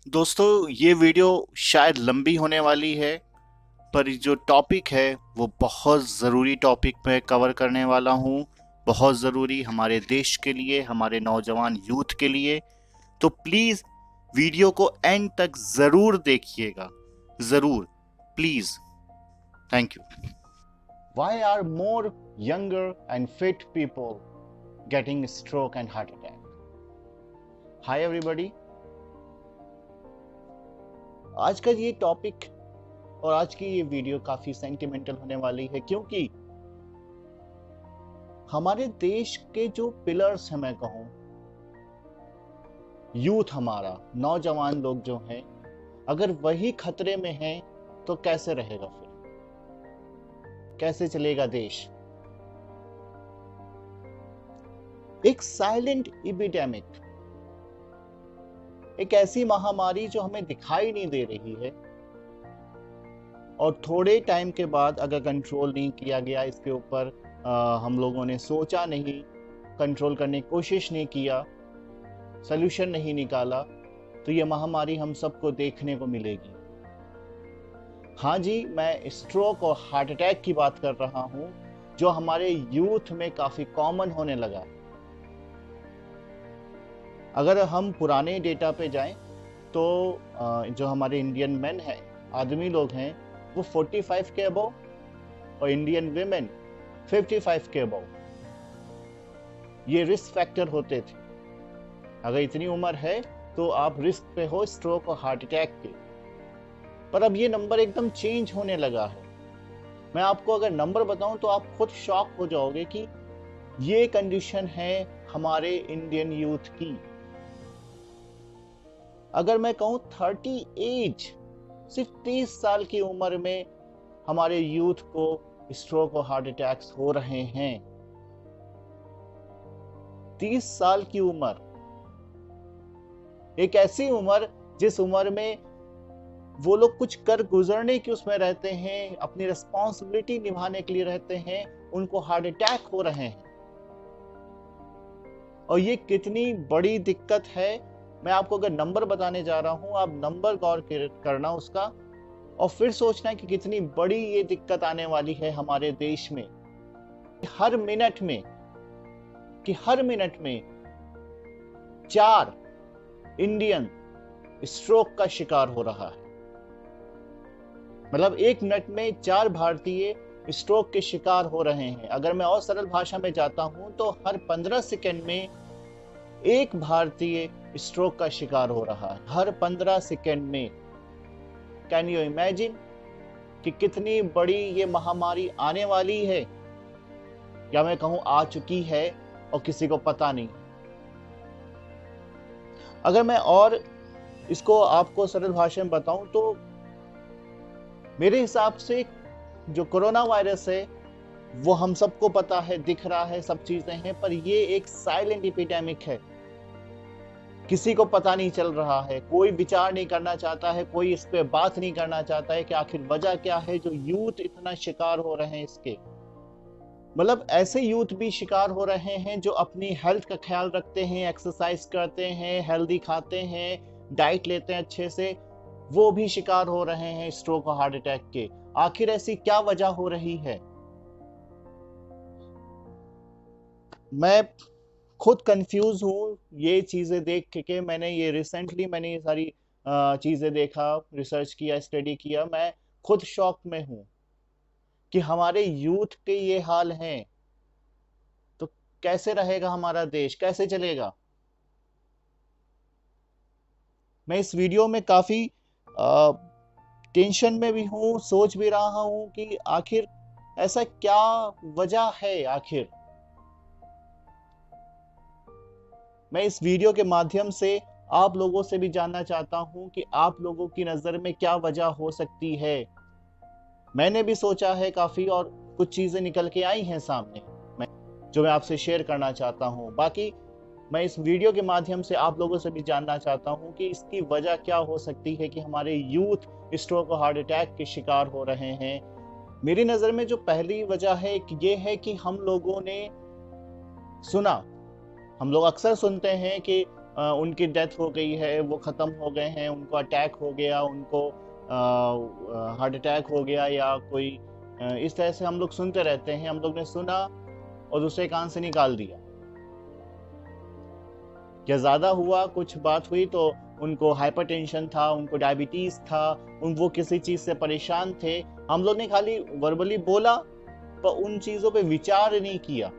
दोस्तों, ये वीडियो शायद लंबी होने वाली है, पर जो टॉपिक है वो बहुत ज़रूरी टॉपिक मैं कवर करने वाला हूँ। बहुत ज़रूरी हमारे देश के लिए, हमारे नौजवान यूथ के लिए। तो प्लीज़ वीडियो को एंड तक ज़रूर देखिएगा, ज़रूर, please. Thank you. Why are more younger and fit people getting stroke and heart attack? Hi everybody. आज का ये टॉपिक और आज की ये वीडियो काफी सेंटिमेंटल होने वाली है, क्योंकि हमारे देश के जो पिलर्स हैं, मैं कहूं यूथ, हमारा नौजवान लोग जो हैं, अगर वही खतरे में हैं तो कैसे रहेगा, फिर कैसे चलेगा देश। एक साइलेंट एपिडेमिक, एक ऐसी महामारी जो हमें दिखाई नहीं दे रही है, और थोड़े टाइम के बाद अगर कंट्रोल नहीं किया गया इसके ऊपर, हम लोगों ने सोचा नहीं, कंट्रोल करने की कोशिश नहीं किया, सॉल्यूशन नहीं निकाला, तो ये महामारी हम सबको देखने को मिलेगी। हाँ जी, मैं स्ट्रोक और हार्ट अटैक की बात कर रहा हूँ, जो हमारे यूथ में काफी कॉमन होने लगा। अगर हम पुराने डेटा पे जाएं तो जो हमारे इंडियन मेन हैं, आदमी लोग हैं, वो 45 के अबव, और इंडियन विमेन 55 के अबव ये रिस्क फैक्टर होते थे। अगर इतनी उम्र है तो आप रिस्क पे हो स्ट्रोक और हार्ट अटैक के। पर अब ये नंबर एकदम चेंज होने लगा है। मैं आपको अगर नंबर बताऊं तो आप खुद शॉक हो जाओगे कि ये कंडीशन है हमारे इंडियन यूथ की। अगर मैं कहूं 30 एज, सिर्फ 30 साल की उम्र में हमारे यूथ को स्ट्रोक और हार्ट अटैक्स हो रहे हैं। 30 साल की उम्र, एक ऐसी उम्र जिस उम्र में वो लोग कुछ कर गुजरने की उसमें रहते हैं, अपनी रिस्पॉन्सिबिलिटी निभाने के लिए रहते हैं, उनको हार्ट अटैक हो रहे हैं। और ये कितनी बड़ी दिक्कत है, मैं आपको अगर नंबर बताने जा रहा हूं, आप नंबर गौर करना उसका, और फिर सोचना कि कितनी बड़ी ये दिक्कत आने वाली है हमारे देश में। हर मिनट में 4 इंडियन स्ट्रोक का शिकार हो रहा है। मतलब 1 मिनट में 4 भारतीय स्ट्रोक के शिकार हो रहे हैं। अगर मैं और सरल भाषा में जाता हूं तो हर 15 सेकंड में एक भारतीय स्ट्रोक का शिकार हो रहा है, हर 15 सेकंड में। कैन यू इमेजिन कि कितनी बड़ी ये महामारी आने वाली है, या मैं कहूं आ चुकी है और किसी को पता नहीं। अगर मैं और इसको आपको सरल भाषा में बताऊं तो मेरे हिसाब से जो कोरोना वायरस है वो हम सबको पता है, दिख रहा है, सब चीजें हैं, पर ये एक साइलेंट एपिडेमिक है। किसी को पता नहीं चल रहा है, कोई विचार नहीं करना चाहता है, कोई इस पे बात नहीं करना चाहता है कि आखिर वजह क्या है जो यूथ इतना शिकार हो रहे हैं इसके। मतलब ऐसे यूथ भी शिकार हो रहे हैं जो अपनी हेल्थ का ख्याल रखते हैं, एक्सरसाइज करते हैं, हेल्दी खाते हैं, डाइट लेते हैं अच्छे से, वो भी शिकार हो रहे हैं स्ट्रोक और हार्ट अटैक के। आखिर ऐसी क्या वजह हो रही है? मैं खुद कंफ्यूज हूँ ये चीजें देख के। मैंने ये सारी चीजें देखा, रिसर्च किया, स्टडी किया। मैं खुद शॉक में हूँ कि हमारे यूथ के ये हाल हैं, तो कैसे रहेगा हमारा देश, कैसे चलेगा। मैं इस वीडियो में काफी टेंशन में भी हूँ, सोच भी रहा हूँ कि आखिर ऐसा क्या वजह है। आखिर मैं इस वीडियो के माध्यम से आप लोगों से भी जानना चाहता हूं कि आप लोगों की नजर में क्या वजह हो सकती है। मैंने भी सोचा है काफी, और कुछ चीजें निकल के आई हैं सामने जो मैं आपसे शेयर करना चाहता हूं। बाकी मैं इस वीडियो के माध्यम से आप लोगों से भी जानना चाहता हूं कि इसकी वजह क्या हो सकती है कि हमारे यूथ स्ट्रोक और हार्ट अटैक के शिकार हो रहे हैं। मेरी नजर में जो पहली वजह है ये है कि हम लोगों ने सुना, हम लोग अक्सर सुनते हैं कि उनकी डेथ हो गई है, वो ख़त्म हो गए हैं, उनको अटैक हो गया, उनको हार्ट अटैक हो गया या कोई इस तरह से हम लोग सुनते रहते हैं। हम लोग ने सुना और दूसरे कान से निकाल दिया। क्या ज़्यादा हुआ, कुछ बात हुई तो उनको हाइपरटेंशन था, उनको डायबिटीज़ था, वो किसी चीज़ से परेशान थे। हम लोग ने खाली वर्बली बोला पर उन चीज़ों पे विचार नहीं किया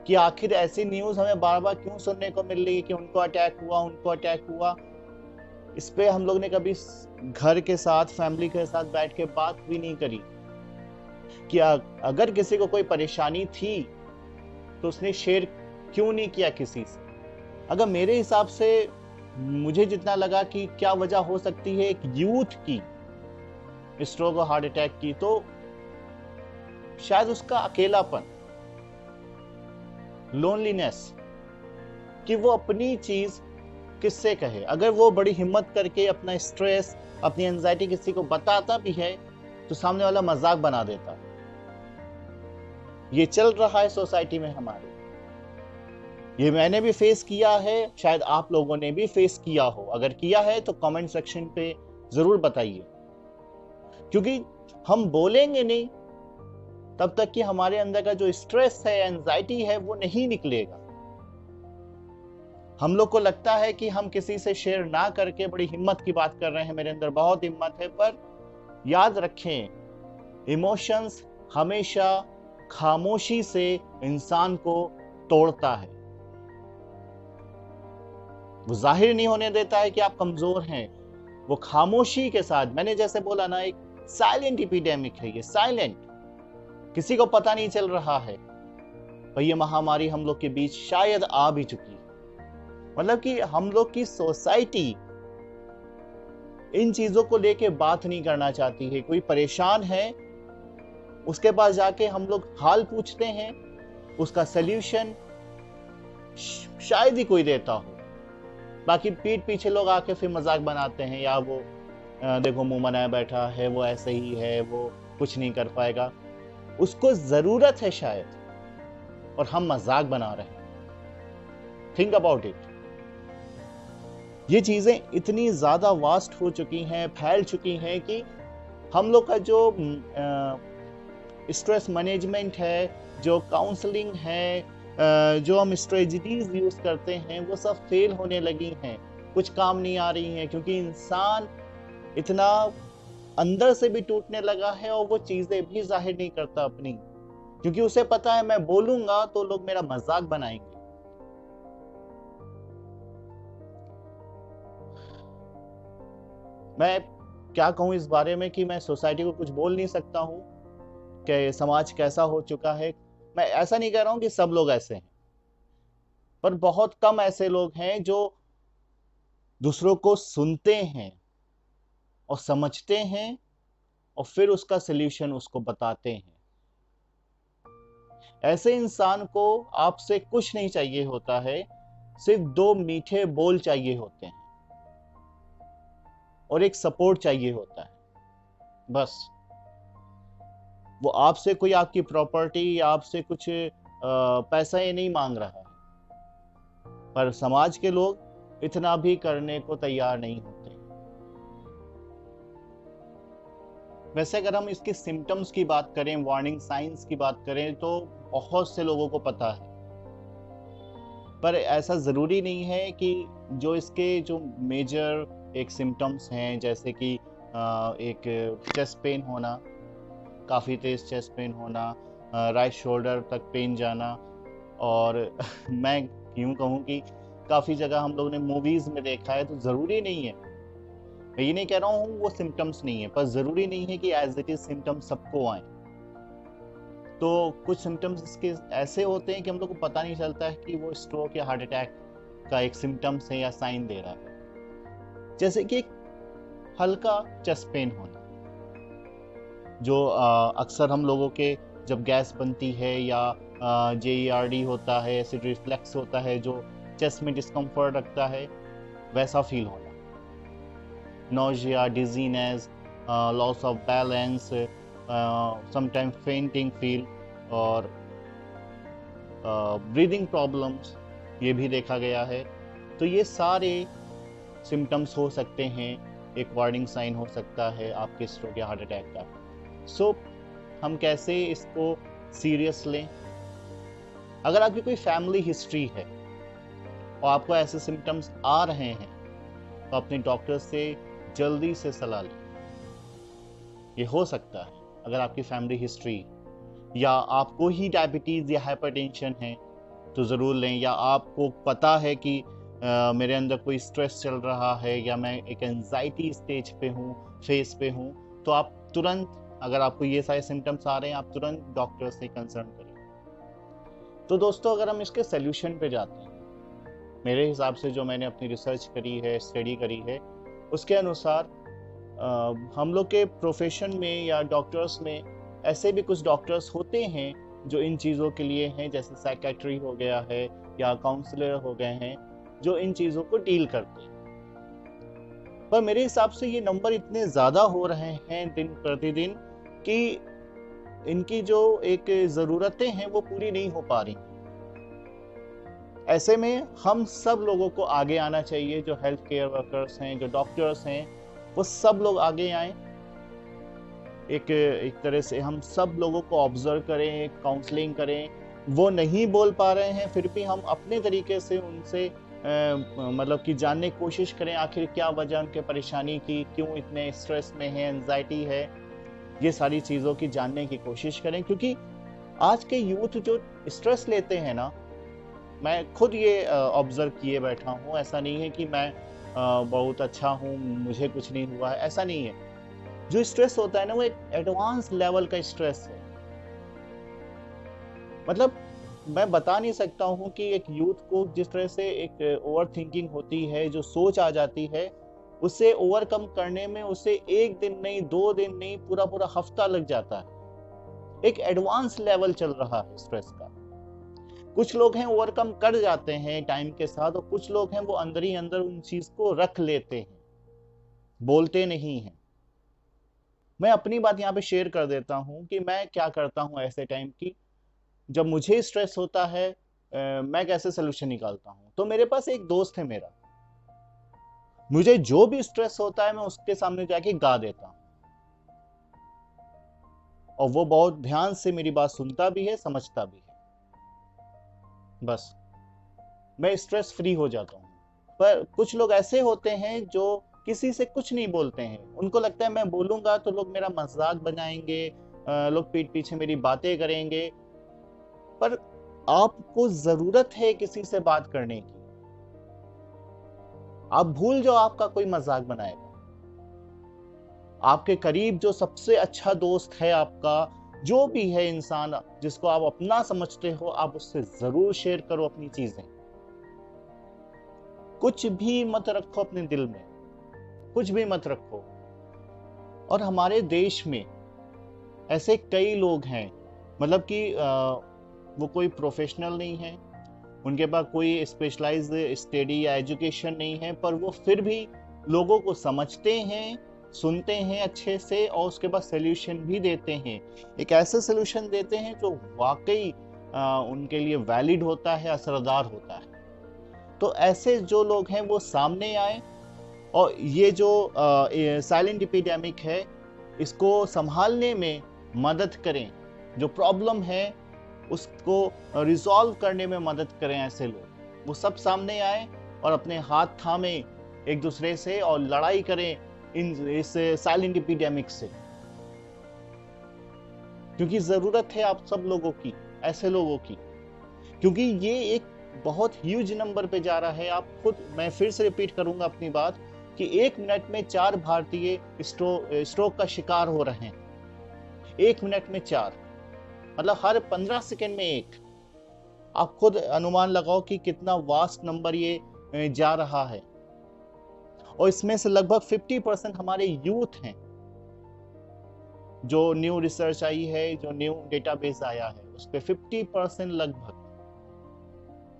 कि आखिर ऐसी न्यूज़ हमें बार बार क्यों सुनने को मिल रही है कि उनको अटैक हुआ, उनको अटैक हुआ। इस पे हम लोग ने कभी घर के साथ, फैमिली के साथ बैठ के बात भी नहीं करी कि अगर किसी को कोई परेशानी थी तो उसने शेयर क्यों नहीं किया किसी से। अगर मेरे हिसाब से मुझे जितना लगा कि क्या वजह हो सकती है एक यूथ की स्ट्रोक और हार्ट अटैक की, तो शायद उसका अकेलापन, लोनलीनेस, कि वो अपनी चीज किससे कहे। अगर वो बड़ी हिम्मत करके अपना स्ट्रेस, अपनी एंजाइटी किसी को बताता भी है तो सामने वाला मजाक बना देता है। ये चल रहा है सोसाइटी में हमारे, ये मैंने भी फेस किया है, शायद आप लोगों ने भी फेस किया हो। अगर किया है तो कमेंट सेक्शन पे जरूर बताइए, क्योंकि हम बोलेंगे नहीं तब तक कि हमारे अंदर का जो स्ट्रेस है, एंजाइटी है, वो नहीं निकलेगा। हम लोग को लगता है कि हम किसी से शेयर ना करके बड़ी हिम्मत की बात कर रहे हैं, मेरे अंदर बहुत हिम्मत है, पर याद रखें इमोशंस हमेशा खामोशी से इंसान को तोड़ता है। वो जाहिर नहीं होने देता है कि आप कमजोर हैं, वो खामोशी के साथ, मैंने जैसे बोला ना, एक साइलेंट एपिडेमिक है ये, साइलेंट, किसी को पता नहीं चल रहा है पर ये महामारी हम लोग के बीच शायद आ भी चुकी है। मतलब कि हम लोग की सोसाइटी इन चीजों को लेके बात नहीं करना चाहती है। कोई परेशान है, उसके पास जाके हम लोग हाल पूछते हैं, उसका सल्यूशन शायद ही कोई देता हो। बाकी पीठ पीछे लोग आके फिर मजाक बनाते हैं, या वो देखो मुंह बनाया बैठा है, वो ऐसे ही है, वो कुछ नहीं कर पाएगा, उसको जरूरत है शायद, और हम मजाक बना रहे हैं। Think about it. ये चीजें इतनी ज्यादा वास्ट हो चुकी हैं, फैल चुकी हैं कि हम लोग का जो स्ट्रेस मैनेजमेंट है, जो काउंसलिंग है, जो हम स्ट्रेटजीज यूज करते हैं, वो सब फेल होने लगी हैं, कुछ काम नहीं आ रही हैं, क्योंकि इंसान इतना अंदर से भी टूटने लगा है और वो चीजें भी जाहिर नहीं करता अपनी, क्योंकि उसे पता है मैं बोलूंगा तो लोग मेरा मजाक बनाएंगे। मैं क्या कहूं इस बारे में कि मैं सोसाइटी को कुछ बोल नहीं सकता हूं कि समाज कैसा हो चुका है। मैं ऐसा नहीं कह रहा हूं कि सब लोग ऐसे हैं, पर बहुत कम ऐसे लोग हैं जो दूसरों को सुनते हैं और समझते हैं और फिर उसका सल्यूशन उसको बताते हैं। ऐसे इंसान को आपसे कुछ नहीं चाहिए होता है, सिर्फ 2 मीठे बोल चाहिए होते हैं और एक सपोर्ट चाहिए होता है, बस। वो आपसे कोई आपकी प्रॉपर्टी या आपसे कुछ पैसा ये नहीं मांग रहा है, पर समाज के लोग इतना भी करने को तैयार नहीं होते। वैसे अगर हम इसके सिम्टम्स की बात करें, वार्निंग साइंस की बात करें, तो बहुत से लोगों को पता है, पर ऐसा जरूरी नहीं है कि जो इसके जो मेजर एक सिम्टम्स हैं, जैसे कि एक चेस्ट पेन होना, काफ़ी तेज चेस्ट पेन होना, राइट शोल्डर तक पेन जाना, और मैं यूँ कहूँ कि काफ़ी जगह हम लोगों ने मूवीज़ में देखा है, तो ज़रूरी नहीं है, मैं ये नहीं कह रहा हूँ वो सिम्टम्स नहीं है, पर ज़रूरी नहीं है कि एज इट इज़ सिम्टम्स सबको आए। तो कुछ सिम्टम्स इसके ऐसे होते हैं कि हम लोग को पता नहीं चलता है कि वो स्ट्रोक या हार्ट अटैक का एक सिम्टम्स है या साइन दे रहा है। जैसे कि एक हल्का चेस्ट पेन होना, जो अक्सर हम लोगों के जब गैस बनती है या JERD होता है, एसिड रिफ्लेक्स होता है, जो चेस्ट में डिस्कम्फर्ट रखता है, वैसा फील होना। Nausea, dizziness, loss of balance, sometime fainting feel, और ब्रीदिंग प्रॉब्लम्स, ये भी देखा गया है। तो ये सारे सिम्टम्स हो सकते हैं, एक वार्निंग साइन हो सकता है आपके स्ट्रोक या हार्ट अटैक का। सो हम कैसे इसको सीरियस लें? अगर आपकी कोई फैमिली हिस्ट्री है और आपको ऐसे सिम्टम्स आ रहे हैं तो अपने डॉक्टर से जल्दी से सलाह लें। ये हो सकता है अगर आपकी फैमिली हिस्ट्री या आपको ही डायबिटीज या हाइपरटेंशन है तो ज़रूर लें, या आपको पता है कि मेरे अंदर कोई स्ट्रेस चल रहा है या मैं एक एंजाइटी स्टेज पे हूँ, फेज पे हूँ, तो आप तुरंत, अगर आपको ये सारे सिम्टम्स आ रहे हैं, आप तुरंत डॉक्टर से कंसर्न करें। तो दोस्तों, अगर हम इसके सोल्यूशन पे जाते हैं, मेरे हिसाब से जो मैंने अपनी रिसर्च करी है, स्टडी करी है, उसके अनुसार हम लोग के प्रोफेशन में या डॉक्टर्स में ऐसे भी कुछ डॉक्टर्स होते हैं जो इन चीज़ों के लिए हैं, जैसे साइकेट्री हो गया है या काउंसलर हो गए हैं, जो इन चीज़ों को डील करते हैं। पर मेरे हिसाब से ये नंबर इतने ज़्यादा हो रहे हैं दिन प्रतिदिन कि इनकी जो एक ज़रूरतें हैं वो पूरी नहीं हो पा रही। ऐसे में हम सब लोगों को आगे आना चाहिए, जो हेल्थ केयर वर्कर्स हैं, जो डॉक्टर्स हैं, वो सब लोग आगे आएं। एक तरह से हम सब लोगों को ऑब्जर्व करें, काउंसलिंग करें। वो नहीं बोल पा रहे हैं फिर भी हम अपने तरीके से उनसे मतलब कि जानने की कोशिश करें आखिर क्या वजह उनके परेशानी की, क्यों इतने स्ट्रेस में है, एंजाइटी है, ये सारी चीज़ों की जानने की कोशिश करें। क्योंकि आज के यूथ जो स्ट्रेस लेते हैं ना, मैं खुद ये ऑब्जर्व किए बैठा हूँ। ऐसा नहीं है कि मैं बहुत अच्छा हूँ, मुझे कुछ नहीं हुआ है, ऐसा नहीं है। जो स्ट्रेस होता है ना, वो एक एडवांस लेवल का स्ट्रेस है। मतलब मैं बता नहीं सकता हूँ कि एक यूथ को जिस तरह से एक ओवर थिंकिंग होती है, जो सोच आ जाती है, उसे ओवरकम करने में उसे एक दिन नहीं, 2 दिन नहीं, पूरा पूरा हफ्ता लग जाता है। एक एडवांस लेवल चल रहा है स्ट्रेस का। कुछ लोग हैं ओवरकम कर जाते हैं टाइम के साथ, और कुछ लोग हैं वो अंदर ही अंदर उन चीज को रख लेते हैं, बोलते नहीं हैं। मैं अपनी बात यहाँ पे शेयर कर देता हूँ कि मैं क्या करता हूँ ऐसे टाइम की, जब मुझे स्ट्रेस होता है मैं कैसे सोल्यूशन निकालता हूँ। तो मेरे पास एक दोस्त है मेरा, मुझे जो भी स्ट्रेस होता है मैं उसके सामने जाके गा देता हूँ, और वो बहुत ध्यान से मेरी बात सुनता भी है, समझता भी है। बस मैं स्ट्रेस फ्री हो जाता हूँ। पर कुछ लोग ऐसे होते हैं जो किसी से कुछ नहीं बोलते हैं। उनको लगता है मैं बोलूंगा तो लोग मेरा मजाक बनाएंगे, लोग पीठ पीछे मेरी बातें करेंगे। पर आपको जरूरत है किसी से बात करने की। आप भूल जाओ आपका कोई मजाक बनाएगा। आपके करीब जो सबसे अच्छा दोस्त है आपका, जो भी है इंसान जिसको आप अपना समझते हो, आप उससे जरूर शेयर करो अपनी चीजें। कुछ भी मत रखो अपने दिल में, कुछ भी मत रखो। और हमारे देश में ऐसे कई लोग हैं, मतलब कि वो कोई प्रोफेशनल नहीं है, उनके पास कोई स्पेशलाइज्ड स्टडी या एजुकेशन नहीं है, पर वो फिर भी लोगों को समझते हैं, सुनते हैं अच्छे से, और उसके बाद सोल्यूशन भी देते हैं। एक ऐसा सोल्यूशन देते हैं जो वाकई उनके लिए वैलिड होता है, असरदार होता है। तो ऐसे जो लोग हैं वो सामने आए, और ये जो साइलेंट एपिडेमिक है, इसको संभालने में मदद करें। जो प्रॉब्लम है उसको रिजॉल्व करने में मदद करें। ऐसे लोग वो सब सामने आए और अपने हाथ थामे एक दूसरे से और लड़ाई करें इस साइलेंट एपिडेमिक से। क्योंकि जरूरत है आप सब लोगों की, ऐसे लोगों की, क्योंकि ये एक बहुत ह्यूज नंबर पे जा रहा है। आप खुद, मैं फिर से रिपीट करूंगा अपनी बात, कि 1 मिनट में 4 भारतीय स्ट्रोक का शिकार हो रहे हैं। 1 मिनट में 4, मतलब हर 15 सेकंड में 1। आप खुद अनुमान लगाओ कि कितना वास्ट नंबर ये जा रहा है। और इसमें से लगभग 50% हमारे यूथ हैं। जो न्यू रिसर्च आई है, जो न्यू डेटाबेस आया है, उस पर 50% लगभग,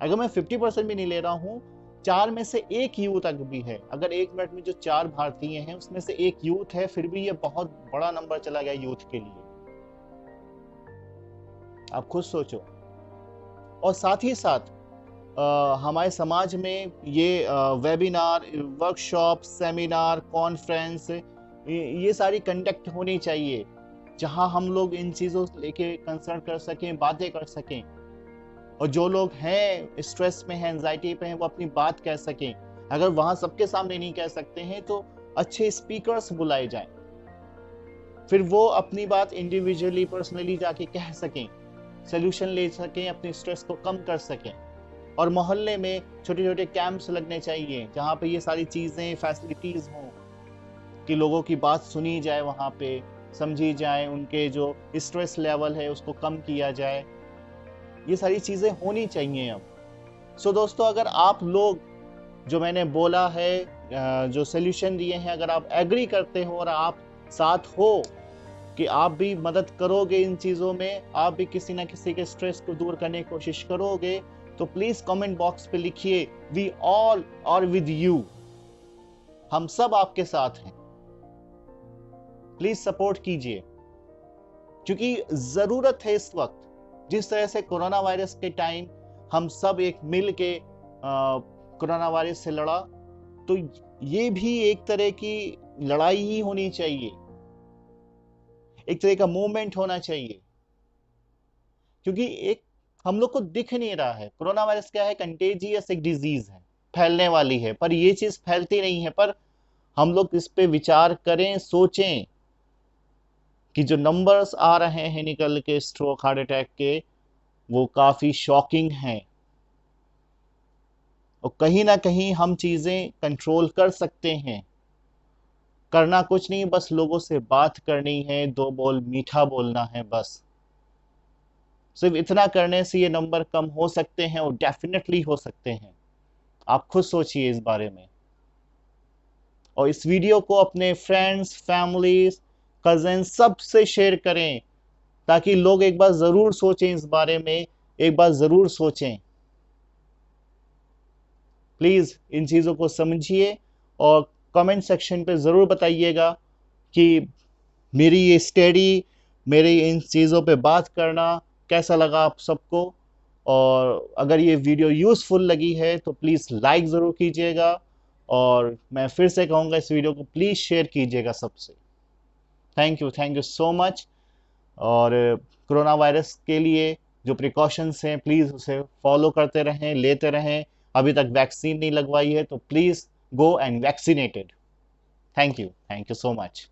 अगर मैं 50% भी नहीं ले रहा हूं, 4 में से 1 यूथ अगर भी है, अगर 1 मिनट में जो 4 भारतीय हैं उसमें से 1 यूथ है, फिर भी ये बहुत बड़ा नंबर चला गया यूथ के लिए। आप खुद सोचो। और साथ ही साथ हमारे समाज में ये वेबिनार, वर्कशॉप, सेमिनार, कॉन्फ्रेंस, ये सारी कंडक्ट होनी चाहिए, जहां हम लोग इन चीज़ों से लेके कंसर्न कर सकें, बातें कर सकें, और जो लोग हैं स्ट्रेस में हैं, एंजाइटी पे हैं, वो अपनी बात कह सकें। अगर वहां सबके सामने नहीं कह सकते हैं तो अच्छे स्पीकर्स बुलाए जाएं, फिर वो अपनी बात इंडिविजुअली, पर्सनली जाके कह सकें, सोल्यूशन ले सकें, अपने स्ट्रेस को कम कर सकें। और मोहल्ले में छोटे छोटे कैंप्स लगने चाहिए जहाँ पे ये सारी चीज़ें, फैसिलिटीज़ हों, कि लोगों की बात सुनी जाए, वहाँ पे समझी जाए, उनके जो स्ट्रेस लेवल है उसको कम किया जाए। ये सारी चीज़ें होनी चाहिए अब। सो दोस्तों, अगर आप लोग जो मैंने बोला है, जो सोल्यूशन दिए हैं, अगर आप एग्री करते हो और आप साथ हो कि आप भी मदद करोगे इन चीज़ों में, आप भी किसी ना किसी के स्ट्रेस को दूर करने की कोशिश करोगे, तो प्लीज कमेंट बॉक्स पे लिखिए, we all are with you. हम सब आपके साथ हैं, प्लीज सपोर्ट कीजिए, क्योंकि जरूरत है इस वक्त। जिस तरह से कोरोना वायरस के टाइम हम सब एक मिल के कोरोना वायरस से लड़ा, तो ये भी एक तरह की लड़ाई ही होनी चाहिए, एक तरह का मूवमेंट होना चाहिए, क्योंकि एक हम लोग को दिख नहीं रहा है। कोरोना वायरस क्या है? कंटेजियस एक डिजीज है, फैलने वाली है, पर ये चीज फैलती नहीं है। पर हम लोग इस पे विचार करें, सोचें कि जो नंबर्स आ रहे हैं निकल के स्ट्रोक, हार्ट अटैक के, वो काफी शॉकिंग हैं, और कहीं ना कहीं हम चीजें कंट्रोल कर सकते हैं। करना कुछ नहीं, बस लोगों से बात करनी है, दो बोल मीठा बोलना है, बस। सिर्फ इतना करने से ये नंबर कम हो सकते हैं, और डेफिनेटली हो सकते हैं। आप खुद सोचिए इस बारे में, और इस वीडियो को अपने फ्रेंड्स, फैमिली, कजिन सबसे शेयर करें, ताकि लोग एक बार जरूर सोचें इस बारे में, एक बार जरूर सोचें। प्लीज इन चीजों को समझिए, और कमेंट सेक्शन पे जरूर बताइएगा कि मेरी ये स्टडी, मेरी इन चीज़ों पे बात करना कैसा लगा आप सबको। और अगर ये वीडियो यूज़फुल लगी है तो प्लीज़ लाइक ज़रूर कीजिएगा, और मैं फिर से कहूँगा, इस वीडियो को प्लीज़ शेयर कीजिएगा सबसे। Thank you so much. और कोरोना वायरस के लिए जो प्रिकॉशंस हैं, प्लीज़ उसे फॉलो करते रहें, लेते रहें। अभी तक वैक्सीन नहीं लगवाई है तो please go and vaccinated. Thank you so much.